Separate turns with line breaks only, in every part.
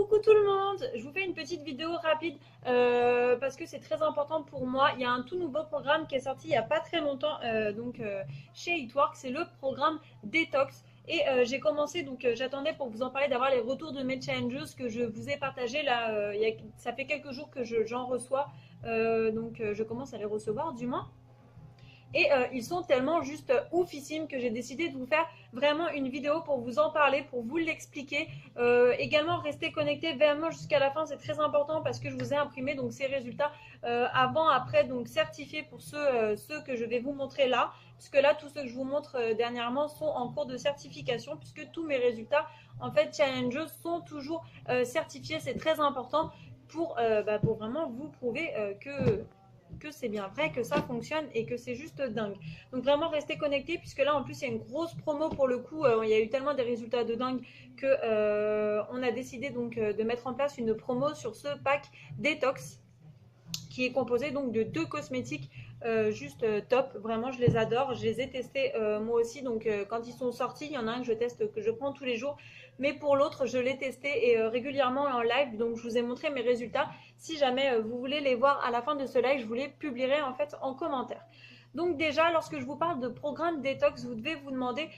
Coucou tout le monde, je vous fais une petite vidéo rapide parce que c'est très important pour moi. Il y a un tout nouveau programme qui est sorti il n'y a pas très longtemps chez Eatwork, c'est le programme Detox. Et j'ai commencé, j'attendais pour vous en parler, d'avoir les retours de mes challengers que je vous ai partagés là. Ça fait quelques jours que j'en reçois, je commence à les recevoir du moins. Et ils sont tellement juste oufissimes que j'ai décidé de vous faire vraiment une vidéo pour vous en parler, pour vous l'expliquer. Également, restez connectés vraiment jusqu'à la fin, c'est très important parce que je vous ai imprimé donc ces résultats avant, après, donc certifiés pour ceux que je vais vous montrer là. Puisque là, tous ceux que je vous montre dernièrement sont en cours de certification, puisque tous mes résultats, en fait, challenges sont toujours certifiés. C'est très important pour vraiment vous prouver que c'est bien vrai, que ça fonctionne et que c'est juste dingue. Donc vraiment restez connectés puisque là en plus il y a une grosse promo pour le coup, il y a eu tellement des résultats de dingue que on a décidé de mettre en place une promo sur ce pack détox qui est composé donc de 2 cosmétiques juste top. Vraiment, je les adore. Je les ai testés moi aussi. Quand ils sont sortis, il y en a un que je teste, que je prends tous les jours. Mais pour l'autre, je l'ai testé et régulièrement en live. Donc, je vous ai montré mes résultats. Si jamais vous voulez les voir à la fin de ce live, je vous les publierai en fait en commentaire. Donc déjà, lorsque je vous parle de programme détox, vous devez vous demander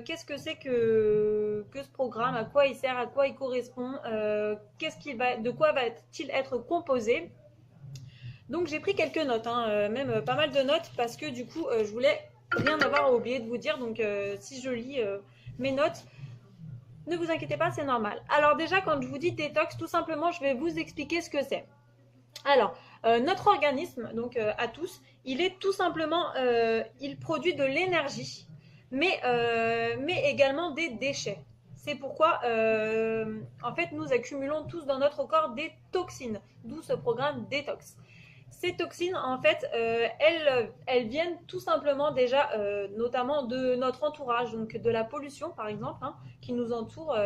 qu'est-ce que c'est que ce programme, à quoi il sert, à quoi il correspond, de quoi va-t-il être composé. Donc j'ai pris quelques notes, même pas mal de notes parce que du coup je voulais rien avoir à oublier de vous dire. Donc si je lis mes notes, ne vous inquiétez pas, c'est normal. Alors déjà quand je vous dis détox, tout simplement je vais vous expliquer ce que c'est. Alors notre organisme, donc à tous, il est tout simplement, il produit de l'énergie, mais également des déchets. C'est pourquoi, en fait, nous accumulons tous dans notre corps des toxines, d'où ce programme détox. Ces toxines, en fait, elles viennent tout simplement déjà, notamment de notre entourage, donc de la pollution, par exemple, qui nous entoure,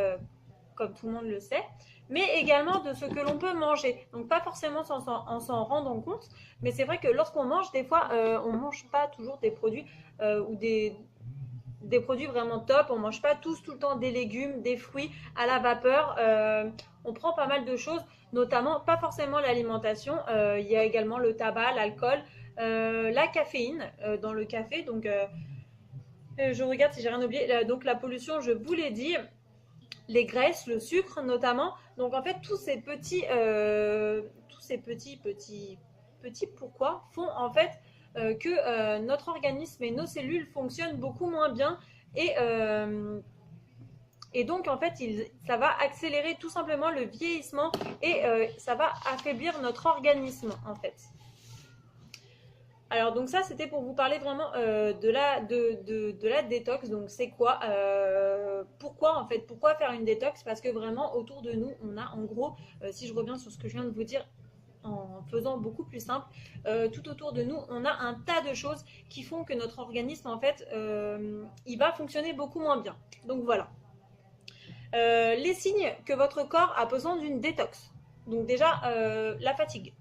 comme tout le monde le sait, mais également de ce que l'on peut manger. Donc pas forcément en s'en rendant compte, mais c'est vrai que lorsqu'on mange, des fois, on ne mange pas toujours des produits ou des produits vraiment top. On ne mange pas tous tout le temps des légumes, des fruits à la vapeur. On prend pas mal de choses, notamment pas forcément l'alimentation. Il y a également le tabac, l'alcool, la caféine dans le café. Je regarde si j'ai rien oublié. Donc la pollution, je vous l'ai dit. Les graisses, le sucre notamment. Donc en fait, tous ces petits pourquoi font en fait que notre organisme et nos cellules fonctionnent beaucoup moins bien et donc en fait ça va accélérer tout simplement le vieillissement et ça va affaiblir notre organisme en fait. Alors donc ça c'était pour vous parler vraiment de la détox. Donc c'est quoi, pourquoi en fait, pourquoi faire une détox? Parce que vraiment autour de nous on a en gros, si je reviens sur ce que je viens de vous dire en faisant beaucoup plus simple, tout autour de nous on a un tas de choses qui font que notre organisme en fait il va fonctionner beaucoup moins bien. Donc voilà. Les signes que votre corps a besoin d'une détox. Donc déjà la fatigue.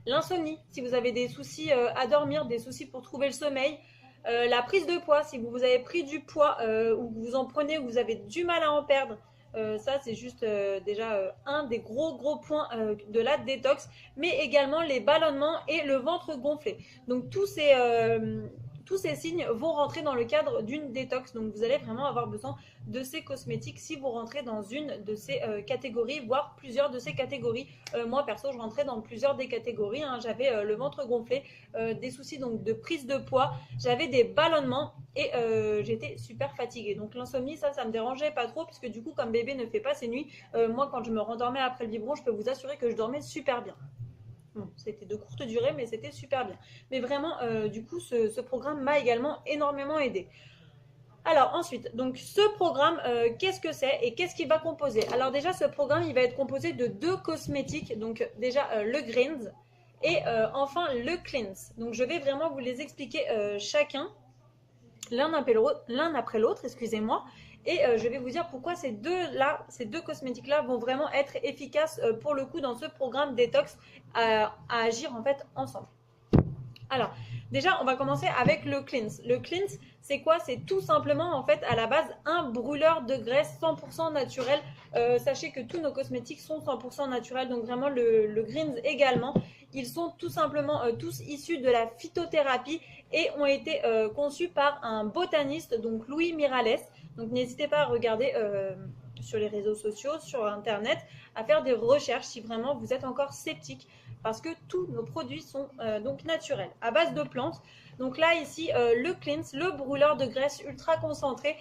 L'insomnie, si vous avez des soucis à dormir, des soucis pour trouver le sommeil. La prise de poids, si vous avez pris du poids ou que vous en prenez ou que vous avez du mal à en perdre. Ça, c'est juste déjà un des gros points de la détox. Mais également les ballonnements et le ventre gonflé. Donc tous ces signes vont rentrer dans le cadre d'une détox. Donc vous allez vraiment avoir besoin de ces cosmétiques si vous rentrez dans une de ces catégories, voire plusieurs de ces catégories. Moi perso, je rentrais dans plusieurs des catégories. J'avais le ventre gonflé, des soucis donc de prise de poids, j'avais des ballonnements et j'étais super fatiguée. Donc l'insomnie, ça me dérangeait pas trop puisque du coup, comme bébé ne fait pas ses nuits, moi quand je me rendormais après le biberon, je peux vous assurer que je dormais super bien. Bon, c'était de courte durée, mais c'était super bien. Mais vraiment, du coup, ce programme m'a également énormément aidé. Alors ensuite, donc ce programme, qu'est-ce que c'est et qu'est-ce qu'il va composer? Alors déjà, ce programme, il va être composé de 2 cosmétiques. Donc déjà, le Greens et enfin le Cleanse. Donc je vais vraiment vous les expliquer chacun, l'un après l'autre, excusez-moi. Et je vais vous dire pourquoi ces deux cosmétiques-là vont vraiment être efficaces pour le coup dans ce programme détox à agir en fait ensemble. Alors, déjà, on va commencer avec le cleanse. Le cleanse, c'est quoi? C'est tout simplement, en fait, à la base, un brûleur de graisse 100% naturel. Sachez que tous nos cosmétiques sont 100% naturels, donc vraiment le greens également. Ils sont tout simplement tous issus de la phytothérapie et ont été conçus par un botaniste, donc Louis Miralles. Donc, n'hésitez pas à regarder sur les réseaux sociaux, sur Internet, à faire des recherches si vraiment vous êtes encore sceptique, parce que tous nos produits sont donc naturels, à base de plantes. Donc là, ici, le cleanse, le brûleur de graisse ultra concentré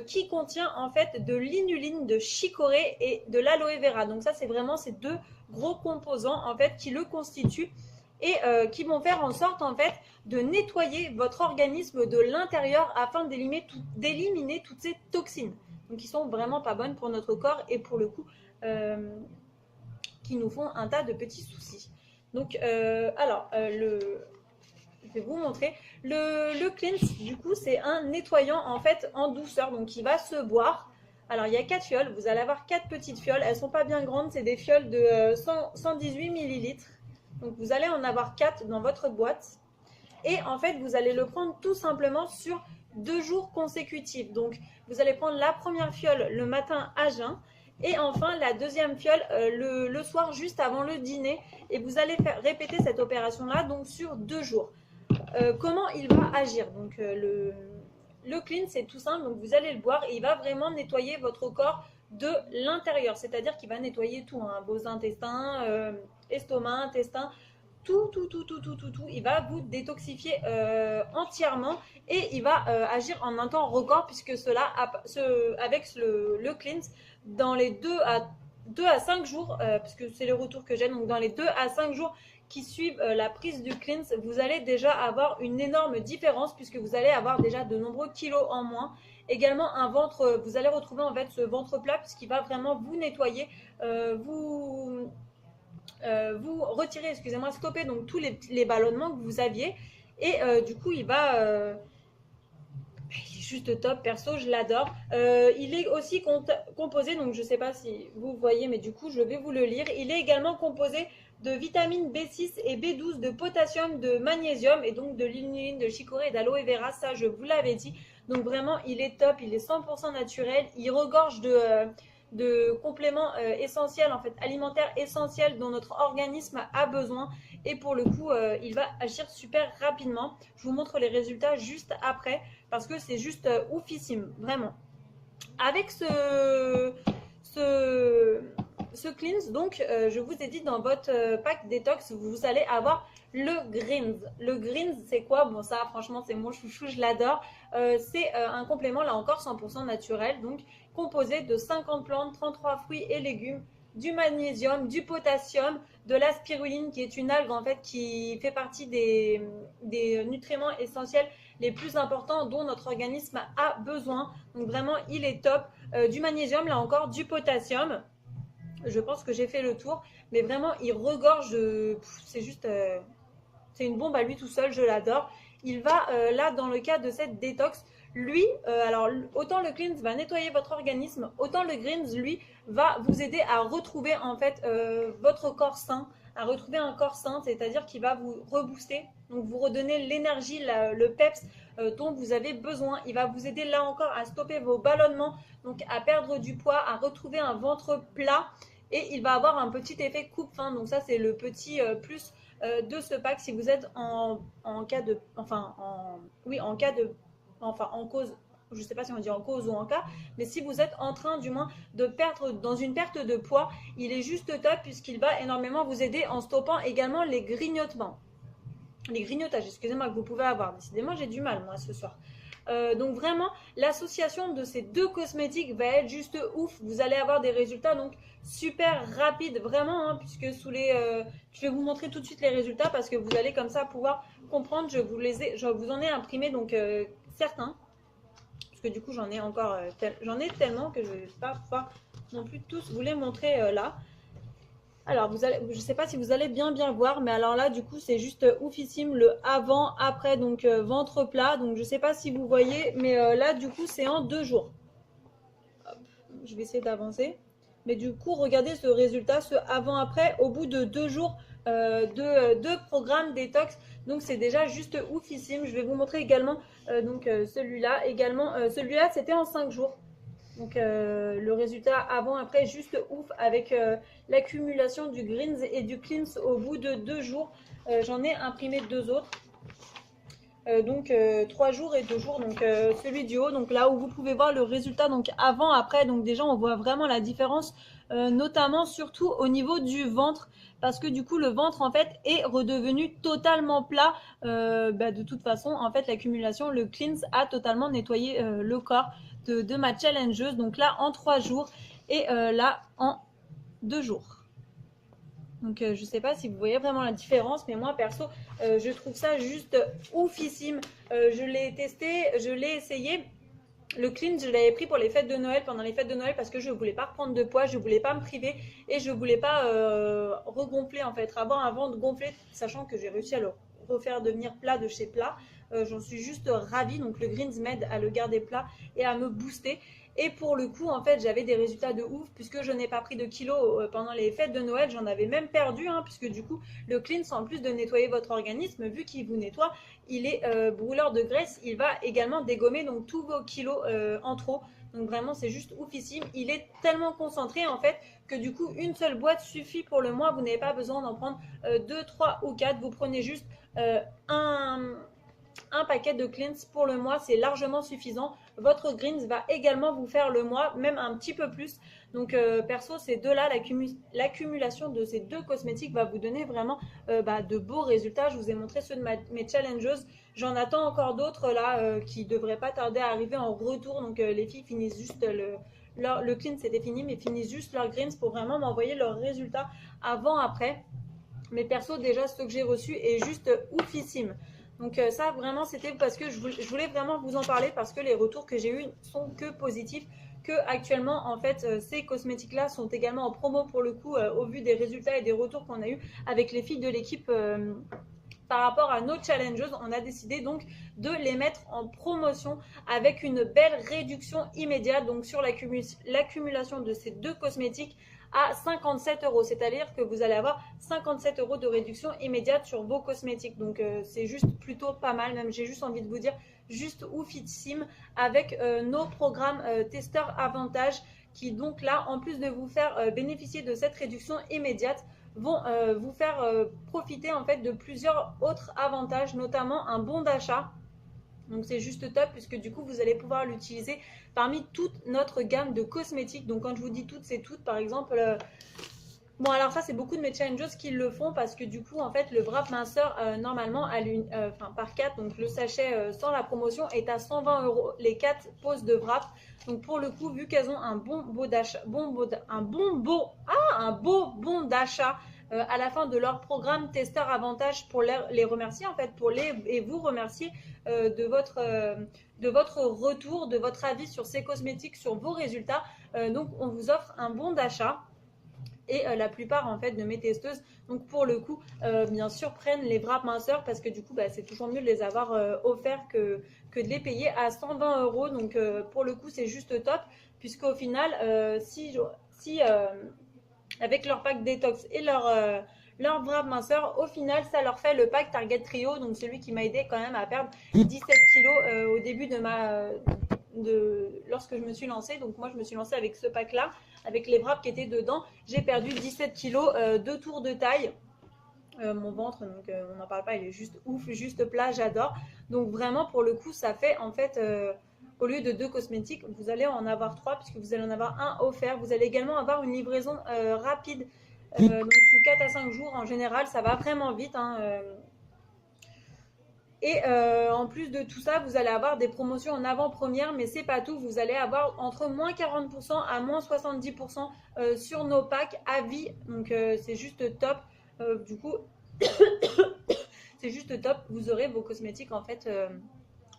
qui contient en fait de l'inuline, de chicorée et de l'aloe vera. Donc ça, c'est vraiment ces deux gros composants en fait qui le constituent et qui vont faire en sorte en fait de nettoyer votre organisme de l'intérieur afin d'éliminer toutes ces toxines. Donc qui sont vraiment pas bonnes pour notre corps et pour le coup qui nous font un tas de petits soucis. Donc je vais vous montrer. Le cleanse, du coup, c'est un nettoyant en fait en douceur, donc qui va se boire. Alors, il y a 4 fioles. Vous allez avoir 4 petites fioles. Elles ne sont pas bien grandes. C'est des fioles de 118 millilitres. Donc, vous allez en avoir 4 dans votre boîte. Et en fait, vous allez le prendre tout simplement sur 2 jours consécutifs. Donc, vous allez prendre la première fiole le matin à jeun. Et enfin, la deuxième fiole le soir juste avant le dîner. Et vous allez répéter cette opération-là donc sur 2 jours. Comment il va agir? Donc le clean, c'est tout simple. Donc vous allez le boire et il va vraiment nettoyer votre corps de l'intérieur. C'est-à-dire qu'il va nettoyer tout, hein, vos intestins, estomac, intestin, tout. Il va vous détoxifier entièrement et il va agir en un temps record puisque avec le cleanse, dans les 2 à 5 jours, parce que c'est le retour que j'ai, donc dans les 2 à 5 jours qui suivent la prise du cleanse, vous allez déjà avoir une énorme différence puisque vous allez avoir déjà de nombreux kilos en moins. Également un ventre, vous allez retrouver en fait ce ventre plat puisqu'il va vraiment vous nettoyer, vous retirer, excusez-moi, stopper donc tous les ballonnements que vous aviez et du coup il est juste top, perso je l'adore. Il est aussi composé, donc je ne sais pas si vous voyez mais du coup je vais vous le lire, il est également composé de vitamines B6 et B12, de potassium, de magnésium et donc de l'inuline, de chicorée et d'aloe vera, ça je vous l'avais dit. Donc vraiment il est top, il est 100% naturel, il regorge de compléments essentiels, en fait alimentaires essentiels dont notre organisme a besoin et pour le coup il va agir super rapidement. Je vous montre les résultats juste après parce que c'est juste oufissime, vraiment. Avec ce cleanse, donc je vous ai dit dans votre pack détox, vous allez avoir le greens. Le greens, c'est quoi? Bon, ça, franchement, c'est mon chouchou, je l'adore. C'est un complément, là encore, 100% naturel, donc composé de 50 plantes, 33 fruits et légumes, du magnésium, du potassium, de la spiruline, qui est une algue, en fait, qui fait partie des nutriments essentiels les plus importants dont notre organisme a besoin. Donc vraiment, il est top. Du magnésium, là encore, du potassium. Je pense que j'ai fait le tour, mais vraiment, il regorge. C'est juste, c'est une bombe à lui tout seul. Je l'adore. Il va là dans le cas de cette détox. Lui, alors autant le cleanse va nettoyer votre organisme, autant le greens lui va vous aider à retrouver en fait votre corps sain, à retrouver un corps sain, c'est-à-dire qu'il va vous rebooster, donc vous redonner l'énergie, le peps dont vous avez besoin. Il va vous aider là encore à stopper vos ballonnements, donc à perdre du poids, à retrouver un ventre plat et il va avoir un petit effet coupe-faim. Donc ça c'est le petit plus de ce pack si vous êtes en cas de, en cause, je ne sais pas si on dit en cause ou en cas, mais si vous êtes en train du moins de perdre, dans une perte de poids, il est juste top puisqu'il va énormément vous aider en stoppant également les grignotements. Les grignotages, excusez-moi, que vous pouvez avoir. Décidément, j'ai du mal, moi, ce soir. Donc vraiment, l'association de ces deux cosmétiques va être juste ouf. Vous allez avoir des résultats donc super rapides, vraiment, hein, puisque je vais vous montrer tout de suite les résultats parce que vous allez comme ça pouvoir comprendre. Je vous en ai imprimé donc certains, parce que du coup j'en ai encore, j'en ai tellement que je ne vais pas pouvoir non plus tous vous les montrer là. Alors, je ne sais pas si vous allez bien voir, mais alors là, du coup, c'est juste oufissime le avant, après, donc ventre plat. Donc, je ne sais pas si vous voyez, mais là, du coup, c'est en 2 jours. Hop, je vais essayer d'avancer. Mais du coup, regardez ce résultat, ce avant-après. Au bout de 2 jours, deux programmes détox. Donc c'est déjà juste oufissime. Je vais vous montrer également celui-là. Celui-là c'était en 5 jours. Donc le résultat avant-après juste ouf avec l'accumulation du greens et du cleans au bout de 2 jours. J'en ai imprimé 2 autres. 3 jours et 2 jours, donc celui du haut, donc là où vous pouvez voir le résultat donc avant après, donc déjà on voit vraiment la différence, notamment surtout au niveau du ventre, parce que du coup le ventre en fait est redevenu totalement plat. De toute façon en fait l'accumulation, le cleanse a totalement nettoyé le corps de ma challengeuse, donc là en 3 jours et là en 2 jours. Donc je sais pas si vous voyez vraiment la différence, mais moi perso je trouve ça juste oufissime. Je l'ai testé, je l'ai essayé. Le clean, je l'avais pris pour les fêtes de Noël, pendant les fêtes de Noël, parce que je voulais pas reprendre de poids, je voulais pas me priver et je voulais pas regonfler en fait, avoir un ventre gonflé, sachant que j'ai réussi à le refaire devenir plat de chez plat. J'en suis juste ravie. Donc le greens m'aide à le garder plat et à me booster. Et pour le coup, en fait, j'avais des résultats de ouf puisque je n'ai pas pris de kilos pendant les fêtes de Noël. J'en avais même perdu, puisque du coup, le cleanse, en plus de nettoyer votre organisme, vu qu'il vous nettoie, il est brûleur de graisse. Il va également dégommer donc tous vos kilos en trop. Donc vraiment, c'est juste oufissime. Il est tellement concentré, en fait, que du coup, une seule boîte suffit pour le mois. Vous n'avez pas besoin d'en prendre 2, 3 ou 4. Vous prenez juste un paquet de cleanse pour le mois, c'est largement suffisant. Votre greens va également vous faire le mois, même un petit peu plus. Donc perso, ces deux-là, l'accumulation de ces deux cosmétiques va vous donner vraiment de beaux résultats. Je vous ai montré ceux de mes challengeuses. J'en attends encore d'autres là qui devraient pas tarder à arriver en retour. Donc les filles finissent juste le clean, c'était fini, mais finissent juste leur greens pour vraiment m'envoyer leurs résultats avant-après. Mais perso, déjà, ce que j'ai reçu est juste oufissime. Donc ça, vraiment, c'était parce que je voulais vraiment vous en parler parce que les retours que j'ai eus sont que positifs. Que actuellement, en fait, ces cosmétiques-là sont également en promo pour le coup, au vu des résultats et des retours qu'on a eu avec les filles de l'équipe par rapport à nos challenges. On a décidé donc de les mettre en promotion avec une belle réduction immédiate donc sur l'accumulation de ces deux cosmétiques à 57 euros. C'est-à-dire que vous allez avoir 57 euros de réduction immédiate sur vos cosmétiques. Donc c'est juste plutôt pas mal. Même j'ai juste envie de vous dire juste oufissime avec nos programmes testeurs avantage qui donc là, en plus de vous faire bénéficier de cette réduction immédiate, vont vous faire profiter en fait de plusieurs autres avantages, notamment un bon d'achat. Donc c'est juste top puisque du coup vous allez pouvoir l'utiliser parmi toute notre gamme de cosmétiques. Donc quand je vous dis toutes, c'est toutes. Par exemple, bon alors ça c'est beaucoup de mes challengers qui le font parce que du coup en fait le wrap minceur normalement par 4, donc le sachet sans la promotion est à 120 euros les 4 poses de wrap. Donc pour le coup vu qu'elles ont un beau bon d'achat à la fin de leur programme testeur avantage pour les remercier en fait et vous remercier de votre retour, de votre avis sur ces cosmétiques, sur vos résultats. Donc on vous offre un bon d'achat. Et la plupart en fait de mes testeuses, donc pour le coup, bien sûr prennent les wraps minceurs parce que du coup c'est toujours mieux de les avoir offerts que de les payer à 120 euros. Donc pour le coup c'est juste top puisqu'au final si avec leur pack détox et leur wrap minceur, au final ça leur fait le pack Target Trio, donc celui qui m'a aidé quand même à perdre 17 kilos au début lorsque je me suis lancée. Donc moi je me suis lancée avec ce pack là avec les wraps qui étaient dedans. J'ai perdu 17 kilos, 2 tours de taille. Mon ventre, donc on n'en parle pas, il est juste ouf, juste plat, j'adore. Donc vraiment pour le coup ça fait en fait au lieu de 2 cosmétiques, vous allez en avoir 3 puisque vous allez en avoir un offert. Vous allez également avoir une livraison rapide, donc sous 4 à 5 jours en général, ça va vraiment vite. Et en plus de tout ça, vous allez avoir des promotions en avant-première, mais c'est pas tout. Vous allez avoir entre moins 40% à moins 70% sur nos packs à vie. Donc c'est juste top. Du coup, c'est juste top. Vous aurez vos cosmétiques en fait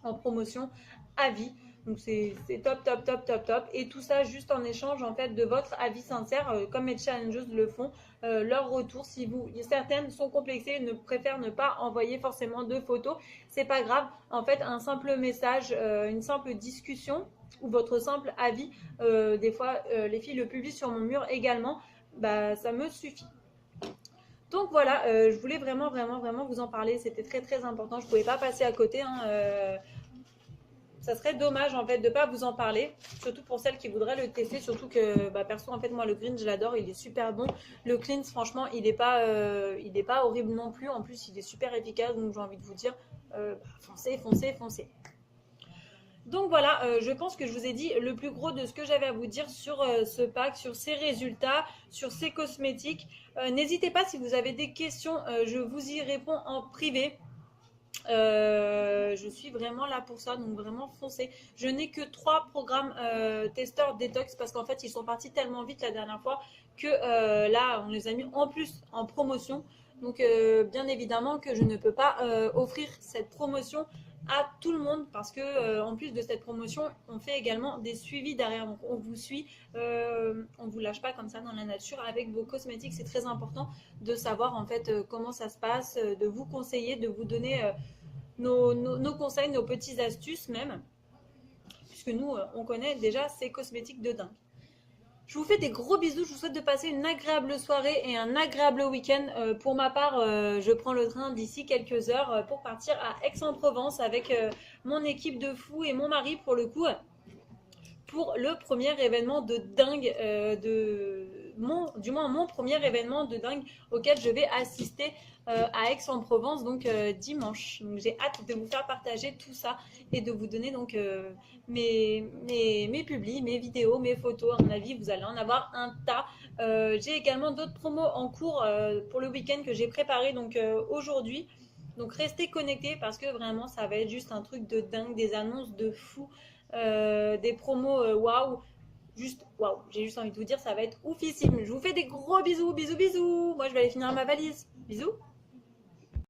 en promotion à vie. Donc c'est top, top, top, top, top. Et tout ça juste en échange en fait de votre avis sincère, comme mes challengers le font. Leur retour, si certaines sont complexées, préfèrent ne pas envoyer forcément de photos, c'est pas grave. En fait, un simple message, une simple discussion ou votre simple avis, des fois les filles le publient sur mon mur également, ça me suffit. Donc voilà, je voulais vraiment vous en parler. C'était très important. Je ne pouvais pas passer à côté, hein, ça serait dommage en fait de ne pas vous en parler, surtout pour celles qui voudraient le tester, surtout que bah, perso en fait moi le green je l'adore, il est super bon. Le cleanse franchement il est pas horrible non plus, en plus il est super efficace, donc j'ai envie de vous dire foncez. Donc voilà, je pense que je vous ai dit le plus gros de ce que j'avais à vous dire sur ce pack, sur ses résultats, sur ses cosmétiques. N'hésitez pas si vous avez des questions, je vous y réponds en privé. Je suis vraiment là pour ça, donc vraiment foncez. Je n'ai que 3 programmes testeurs détox parce qu'en fait ils sont partis tellement vite la dernière fois que là on les a mis en plus en promotion. Donc bien évidemment que je ne peux pas offrir cette promotion à tout le monde parce que en plus de cette promotion on fait également des suivis derrière, donc on vous suit, on vous lâche pas comme ça dans la nature avec vos cosmétiques. C'est très important de savoir en fait comment ça se passe, de vous conseiller, de vous donner nos conseils, nos petites astuces même, puisque nous, on connaît déjà ces cosmétiques de dingue. Je vous fais des gros bisous, je vous souhaite de passer une agréable soirée et un agréable week-end. Pour ma part, je prends le train d'ici quelques heures pour partir à Aix-en-Provence avec mon équipe de fous et mon mari pour le coup, pour le premier événement de dingue du moins mon premier événement de dingue auquel je vais assister à Aix-en-Provence donc dimanche. Donc j'ai hâte de vous faire partager tout ça et de vous donner donc mes publis, mes vidéos, mes photos. À mon avis, vous allez en avoir un tas. J'ai également d'autres promos en cours pour le week-end que j'ai préparé donc aujourd'hui. Donc restez connectés parce que vraiment ça va être juste un truc de dingue, des annonces de fou, des promos waouh, juste waouh. J'ai juste envie de vous dire ça va être oufissime. Je vous fais des gros bisous. Moi je vais aller finir ma valise. Bisous.